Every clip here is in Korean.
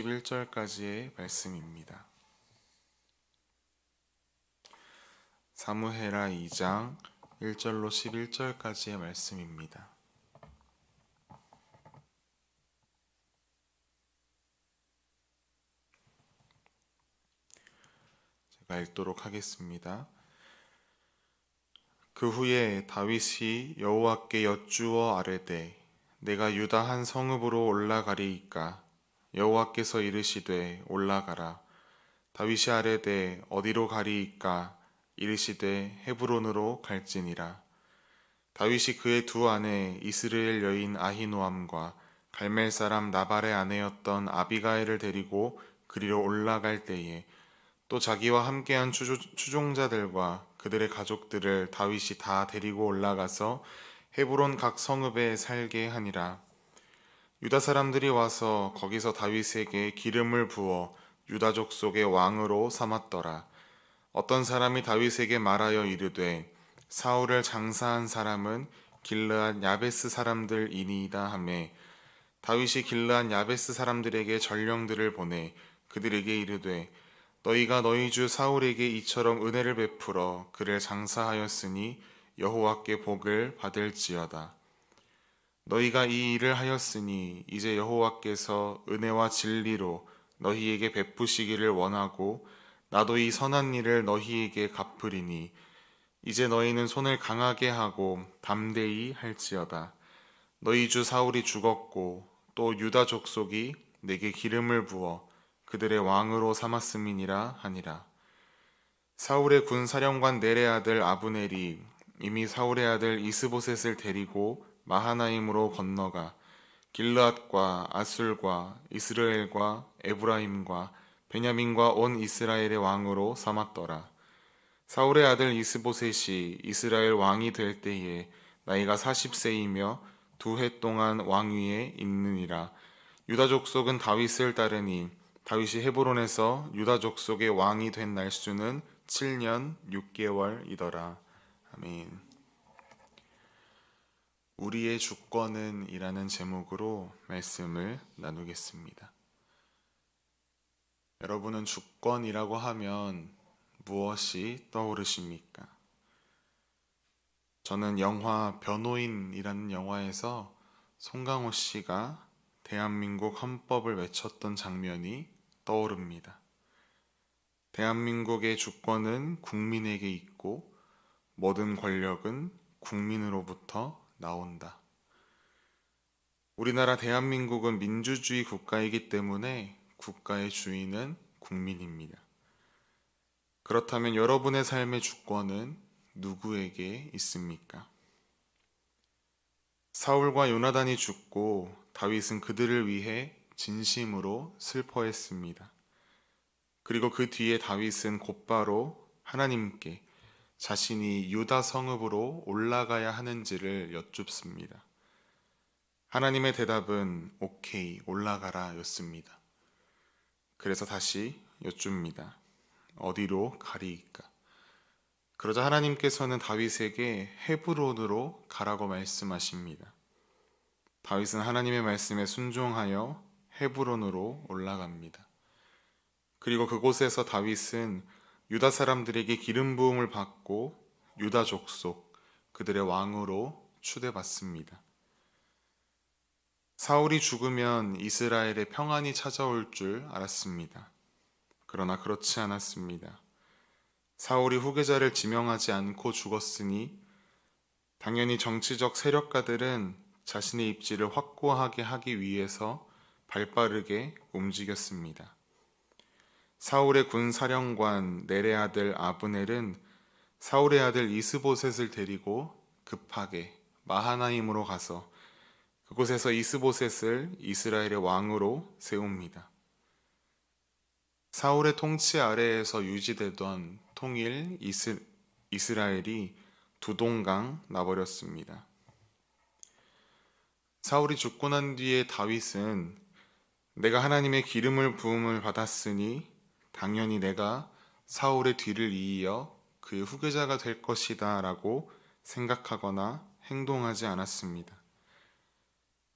11절까지의 말씀입니다. 사무엘하 2장 1절로 11절까지의 말씀입니다. 제가 읽도록 하겠습니다. 그 후에 다윗이 여호와께 여쭈어 아뢰되 내가 유다 한 성읍으로 올라가리이까 여호와께서 이르시되 올라가라. 다윗이 아뢰되 어디로 가리이까 이르시되 헤브론으로 갈지니라. 다윗이 그의 두 아내 이스라엘 여인 아히노암과 갈멜 사람 나발의 아내였던 아비가일을 데리고 그리로 올라갈 때에 또 자기와 함께한 추종자들과 그들의 가족들을 다윗이 다 데리고 올라가서 헤브론 각 성읍에 살게 하니라. 유다 사람들이 와서 거기서 다윗에게 기름을 부어 유다족 속의 왕으로 삼았더라. 어떤 사람이 다윗에게 말하여 이르되 사울을 장사한 사람은 길르앗 야베스 사람들이니이다 하매 다윗이 길르앗 야베스 사람들에게 전령들을 보내 그들에게 이르되 너희가 너희 주 사울에게 이처럼 은혜를 베풀어 그를 장사하였으니 여호와께 복을 받을지어다. 너희가 이 일을 하였으니 이제 여호와께서 은혜와 진리로 너희에게 베푸시기를 원하고 나도 이 선한 일을 너희에게 갚으리니 이제 너희는 손을 강하게 하고 담대히 할지어다. 너희 주 사울이 죽었고 또 유다 족속이 내게 기름을 부어 그들의 왕으로 삼았음이니라 하니라. 사울의 군 사령관 넬의 아들 아브넬이 이미 사울의 아들 이스보셋을 데리고 마하나임으로 건너가 길르앗과 아술과 이스라엘과 에브라임과 베냐민과 온 이스라엘의 왕으로 삼았더라. 사울의 아들 이스보셋이 이스라엘 왕이 될 때에 나이가 40세이며 2해 동안 왕위에 있느니라. 유다 족속은 다윗을 따르니 다윗이 헤브론에서 유다 족속의 왕이 된 날수는 7년 6개월이더라. 아멘. 우리의 주권은 이라는 제목으로 말씀을 나누겠습니다. 여러분은 주권이라고 하면 무엇이 떠오르십니까? 저는 영화 변호인이라는 영화에서 송강호 씨가 대한민국 헌법을 외쳤던 장면이 떠오릅니다. 대한민국의 주권은 국민에게 있고 모든 권력은 국민으로부터 나온다. 우리나라 대한민국은 민주주의 국가이기 때문에 국가의 주인은 국민입니다. 그렇다면 여러분의 삶의 주권은 누구에게 있습니까? 사울과 요나단이 죽고 다윗은 그들을 위해 진심으로 슬퍼했습니다. 그리고 그 뒤에 다윗은 곧바로 하나님께 자신이 유다 성읍으로 올라가야 하는지를 여쭙습니다. 하나님의 대답은 오케이, 올라가라 였습니다. 그래서 다시 여쭙니다. 어디로 가리이까? 그러자 하나님께서는 다윗에게 헤브론으로 가라고 말씀하십니다. 다윗은 하나님의 말씀에 순종하여 헤브론으로 올라갑니다. 그리고 그곳에서 다윗은 유다 사람들에게 기름 부음을 받고 유다 족속, 그들의 왕으로 추대받습니다. 사울이 죽으면 이스라엘에 평안이 찾아올 줄 알았습니다. 그러나 그렇지 않았습니다. 사울이 후계자를 지명하지 않고 죽었으니 당연히 정치적 세력가들은 자신의 입지를 확고하게 하기 위해서 발빠르게 움직였습니다. 사울의 군 사령관 넬의 아들 아브넬은 사울의 아들 이스보셋을 데리고 급하게 마하나임으로 가서 그곳에서 이스보셋을 이스라엘의 왕으로 세웁니다. 사울의 통치 아래에서 유지되던 통일 이스라엘이 두동강 나버렸습니다. 사울이 죽고 난 뒤에 다윗은 내가 하나님의 기름을 부음을 받았으니 당연히 내가 사울의 뒤를 이어 그의 후계자가 될 것이다 라고 생각하거나 행동하지 않았습니다.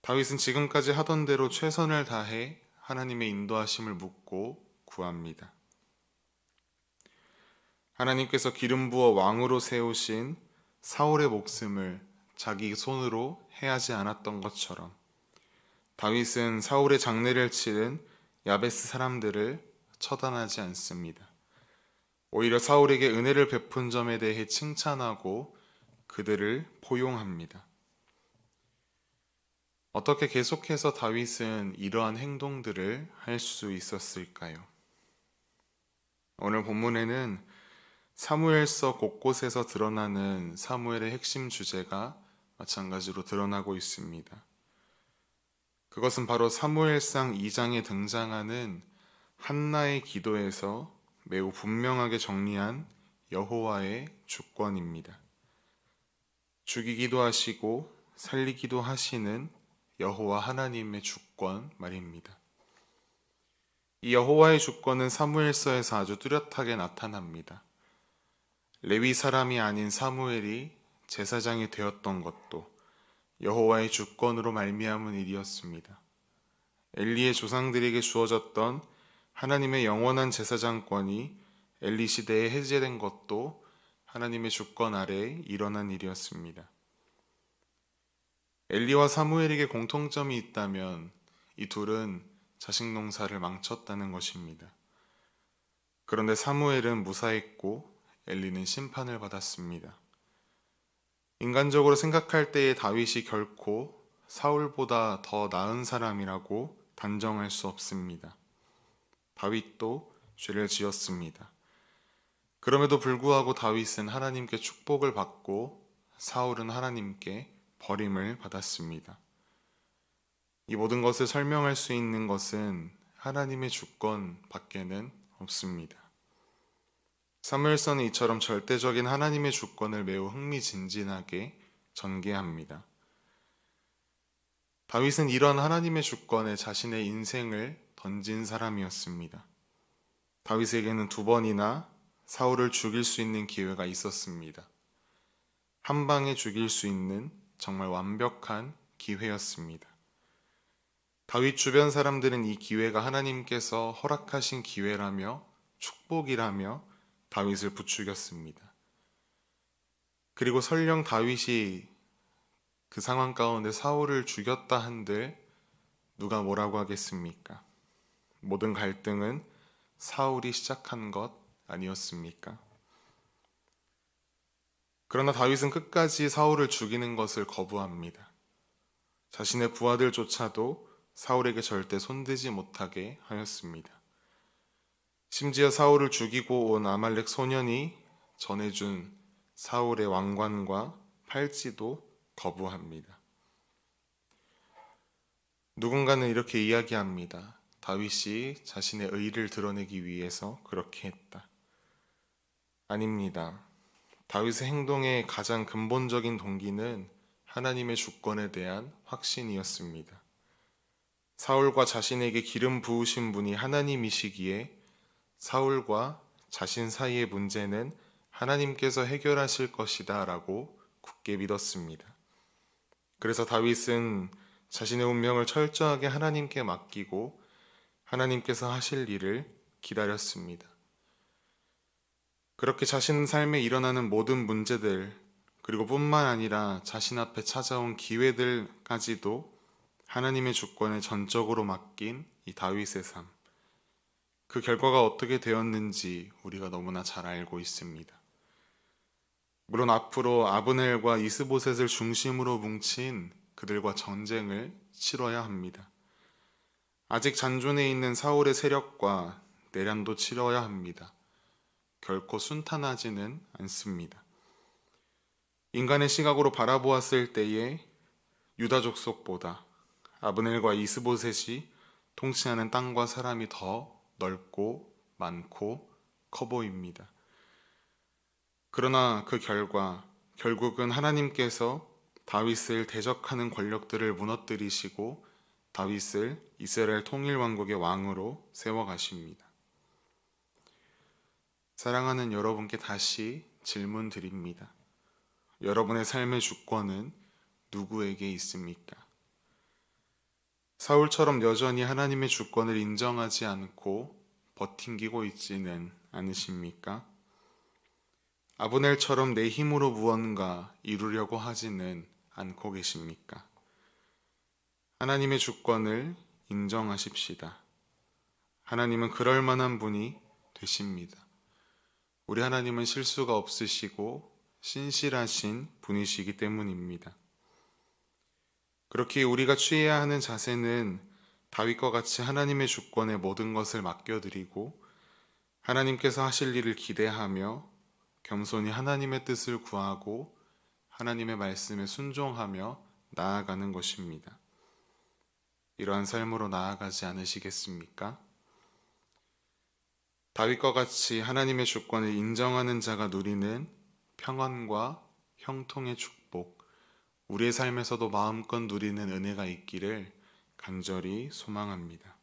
다윗은 지금까지 하던 대로 최선을 다해 하나님의 인도하심을 묻고 구합니다. 하나님께서 기름 부어 왕으로 세우신 사울의 목숨을 자기 손으로 해하지 않았던 것처럼 다윗은 사울의 장례를 치른 야베스 사람들을 처단하지 않습니다. 오히려 사울에게 은혜를 베푼 점에 대해 칭찬하고 그들을 포용합니다. 어떻게 계속해서 다윗은 이러한 행동들을 할 수 있었을까요? 오늘 본문에는 사무엘서 곳곳에서 드러나는 사무엘의 핵심 주제가 마찬가지로 드러나고 있습니다. 그것은 바로 사무엘상 2장에 등장하는 한나의 기도에서 매우 분명하게 정리한 여호와의 주권입니다. 죽이기도 하시고 살리기도 하시는 여호와 하나님의 주권 말입니다. 이 여호와의 주권은 사무엘서에서 아주 뚜렷하게 나타납니다. 레위 사람이 아닌 사무엘이 제사장이 되었던 것도 여호와의 주권으로 말미암은 일이었습니다. 엘리의 조상들에게 주어졌던 하나님의 영원한 제사장권이 엘리 시대에 해제된 것도 하나님의 주권 아래에 일어난 일이었습니다. 엘리와 사무엘에게 공통점이 있다면 이 둘은 자식 농사를 망쳤다는 것입니다. 그런데 사무엘은 무사했고 엘리는 심판을 받았습니다. 인간적으로 생각할 때의 다윗이 결코 사울보다 더 나은 사람이라고 단정할 수 없습니다. 다윗도 죄를 지었습니다. 그럼에도 불구하고 다윗은 하나님께 축복을 받고 사울은 하나님께 버림을 받았습니다. 이 모든 것을 설명할 수 있는 것은 하나님의 주권 밖에는 없습니다. 사무엘서는 이처럼 절대적인 하나님의 주권을 매우 흥미진진하게 전개합니다. 다윗은 이런 하나님의 주권에 자신의 인생을 던진 사람이었습니다. 다윗에게는 2번이나 사울을 죽일 수 있는 기회가 있었습니다. 한 방에 죽일 수 있는 정말 완벽한 기회였습니다. 다윗 주변 사람들은 이 기회가 하나님께서 허락하신 기회라며 축복이라며 다윗을 부추겼습니다. 그리고 설령 다윗이 그 상황 가운데 사울을 죽였다 한들 누가 뭐라고 하겠습니까? 모든 갈등은 사울이 시작한 것 아니었습니까? 그러나 다윗은 끝까지 사울을 죽이는 것을 거부합니다. 자신의 부하들조차도 사울에게 절대 손대지 못하게 하였습니다. 심지어 사울을 죽이고 온 아말렉 소년이 전해준 사울의 왕관과 팔찌도 거부합니다. 누군가는 이렇게 이야기합니다. 다윗이 자신의 의를 드러내기 위해서 그렇게 했다. 아닙니다. 다윗의 행동의 가장 근본적인 동기는 하나님의 주권에 대한 확신이었습니다. 사울과 자신에게 기름 부으신 분이 하나님이시기에 사울과 자신 사이의 문제는 하나님께서 해결하실 것이다 라고 굳게 믿었습니다. 그래서 다윗은 자신의 운명을 철저하게 하나님께 맡기고 하나님께서 하실 일을 기다렸습니다. 그렇게 자신 삶에 일어나는 모든 문제들 그리고 뿐만 아니라 자신 앞에 찾아온 기회들까지도 하나님의 주권에 전적으로 맡긴 이 다윗의 삶. 그 결과가 어떻게 되었는지 우리가 너무나 잘 알고 있습니다. 물론 앞으로 아브넬과 이스보셋을 중심으로 뭉친 그들과 전쟁을 치러야 합니다. 아직 잔존해 있는 사울의 세력과 내란도 치러야 합니다. 결코 순탄하지는 않습니다. 인간의 시각으로 바라보았을 때에 유다 족속보다 아브넬과 이스보셋이 통치하는 땅과 사람이 더 넓고 많고 커 보입니다. 그러나 그 결국은 하나님께서 다윗을 대적하는 권력들을 무너뜨리시고 다윗을 이스라엘 통일왕국의 왕으로 세워가십니다. 사랑하는 여러분께 다시 질문 드립니다. 여러분의 삶의 주권은 누구에게 있습니까? 사울처럼 여전히 하나님의 주권을 인정하지 않고 버팅기고 있지는 않으십니까? 아브넬처럼 내 힘으로 무언가 이루려고 하지는 않고 계십니까? 하나님의 주권을 인정하십시다. 하나님은 그럴 만한 분이 되십니다. 우리 하나님은 실수가 없으시고 신실하신 분이시기 때문입니다. 그렇게 우리가 취해야 하는 자세는 다윗과 같이 하나님의 주권에 모든 것을 맡겨드리고 하나님께서 하실 일을 기대하며 겸손히 하나님의 뜻을 구하고 하나님의 말씀에 순종하며 나아가는 것입니다. 이러한 삶으로 나아가지 않으시겠습니까? 다윗과 같이 하나님의 주권을 인정하는 자가 누리는 평안과 형통의 축복, 우리의 삶에서도 마음껏 누리는 은혜가 있기를 간절히 소망합니다.